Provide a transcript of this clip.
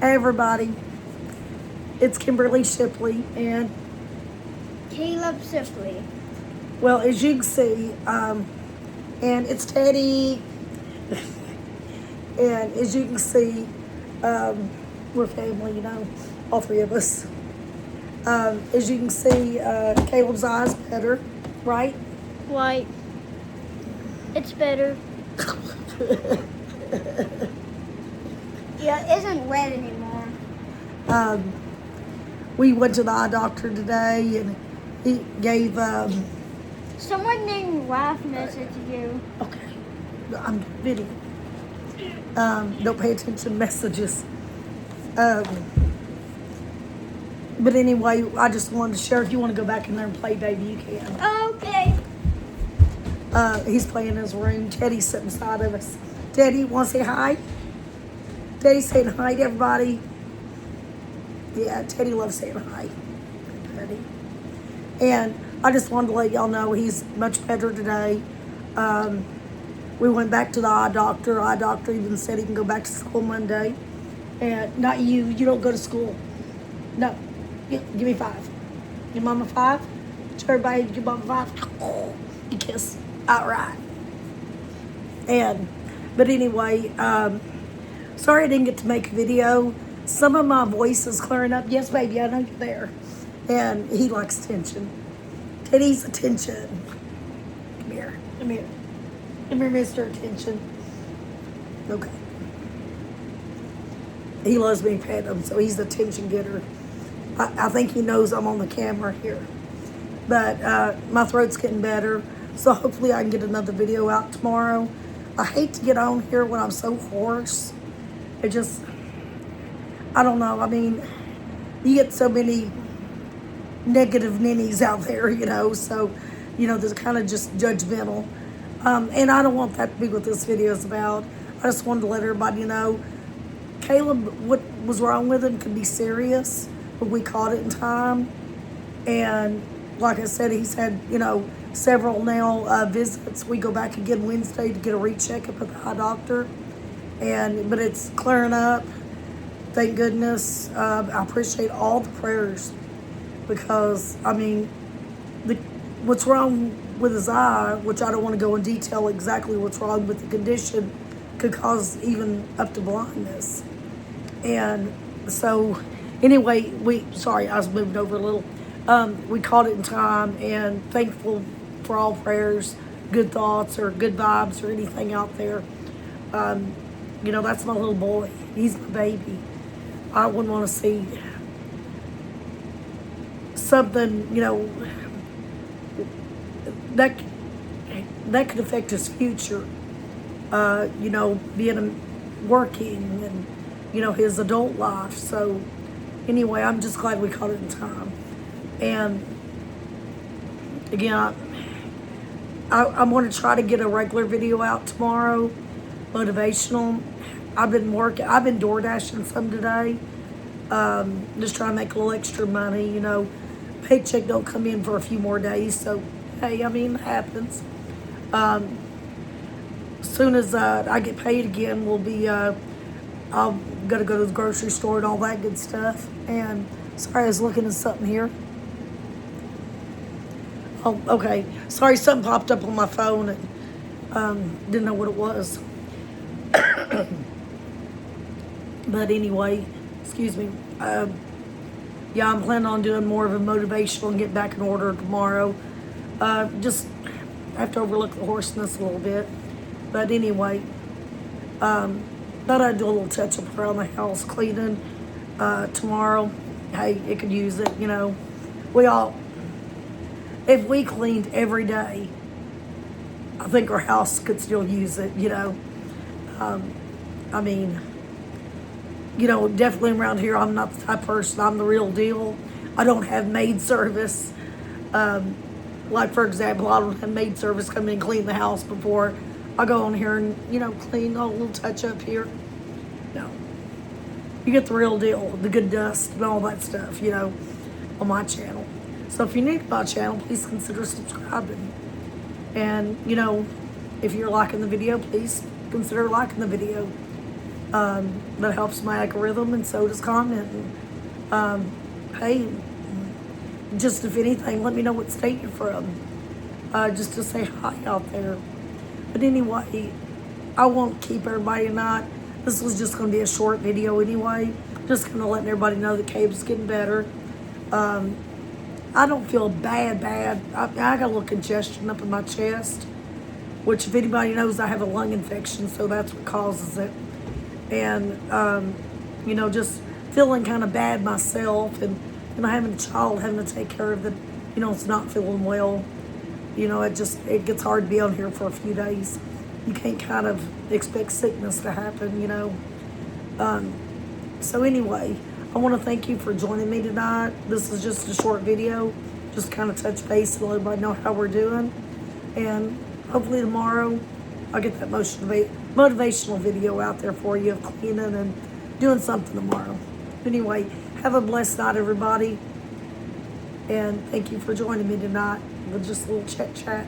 Hey everybody, it's Kimberly Shipley, and Caleb Shipley. well, as you can see, and it's Teddy, and as you can see, we're family, you know, all three of us. As you can see, Caleb's eye's better, right? White. It's better. Yeah, it isn't red anymore. We went to the eye doctor today, and he gave. Someone named Raph messaged you. Okay, I'm video. Don't pay attention to messages. But anyway, I just wanted to share. If you want to go back in there and play, baby, you can. Okay. He's playing in his room. Teddy's sitting beside of us. Teddy, want to say hi? Teddy's saying hi to everybody. Yeah, Teddy loves saying hi. Teddy. And I just wanted to let y'all know he's much better today. We went back to the eye doctor. Eye doctor even said he can go back to school Monday. And not you. You don't go to school. No. Give me 5. Give mama 5. Show everybody give mama 5. You kiss outright. But anyway, sorry I didn't get to make a video. Some of my voice is clearing up. Yes, baby, I know you're there. And he likes attention. Teddy's attention. Come here. Come here. Come here, Mr. Attention. Okay. He loves being pet him, so he's the attention getter. I think he knows I'm on the camera here. But my throat's getting better, so hopefully I can get another video out tomorrow. I hate to get on here when I'm so hoarse. It just, I don't know. I mean, you get so many negative ninnies out there, you know, so, you know, they're kind of just judgmental. And I don't want that to be what this video is about. I just wanted to let everybody know Caleb, what was wrong with him could be serious, but we caught it in time. And like I said, he's had, you know, several now visits. We go back again Wednesday to get a re-checkup at the eye doctor. But it's clearing up. Thank goodness. I appreciate all the prayers because, I mean, what's wrong with his eye, which I don't want to go in detail exactly what's wrong with the condition, could cause even up to blindness. And so, anyway, sorry, I was moving over a little. We caught it in time, and thankful for all prayers, good thoughts, or good vibes, or anything out there. You know, that's my little boy. He's my baby. I wouldn't want to see something, you know, that could affect his future. You know, working and, you know, his adult life. So anyway, I'm just glad we caught it in time. And again, I'm going to try to get a regular video out tomorrow, motivational. I've been door dashing some today, just trying to make a little extra money. You know, paycheck don't come in for a few more days, so hey, I mean, it happens. As soon as I get paid again, I'll gotta go to the grocery store and all that good stuff. And sorry, I was looking at something here. Oh, okay. Sorry, something popped up on my phone and didn't know what it was. But anyway, excuse me. Yeah, I'm planning on doing more of a motivational and get back in order tomorrow. Just have to overlook the hoarseness a little bit. But anyway, thought I'd do a little touch-up around the house, cleaning tomorrow. Hey, it could use it, you know. If we cleaned every day, I think our house could still use it, you know. I mean, you know, definitely around here, I'm not the type of person, I'm the real deal. I don't have maid service. Like, for example, I don't have maid service come in and clean the house before I go on here and, you know, clean a little touch up here. No. You get the real deal, the good dust and all that stuff, you know, on my channel. So if you're new to my channel, please consider subscribing. And, you know, if you're liking the video, please consider liking the video. That helps my algorithm, and so does commenting. Hey, just if anything, let me know what state you're from. Just to say hi out there. But anyway, I won't keep everybody tonight. This was just going to be a short video anyway. Just going to let everybody know that Caleb's getting better. I don't feel bad. I got a little congestion up in my chest, which if anybody knows, I have a lung infection, so that's what causes it. And, just feeling kind of bad myself, and having a child, having to take care of that, it's not feeling well. It gets hard to be on here for a few days. You can't kind of expect sickness to happen, So anyway, I want to thank you for joining me tonight. This is just a short video, just kind of touch base and let everybody know how we're doing. And hopefully tomorrow I'll get that motivational video out there for you of cleaning and doing something tomorrow. Anyway, have a blessed night, everybody. And thank you for joining me tonight with just a little chat.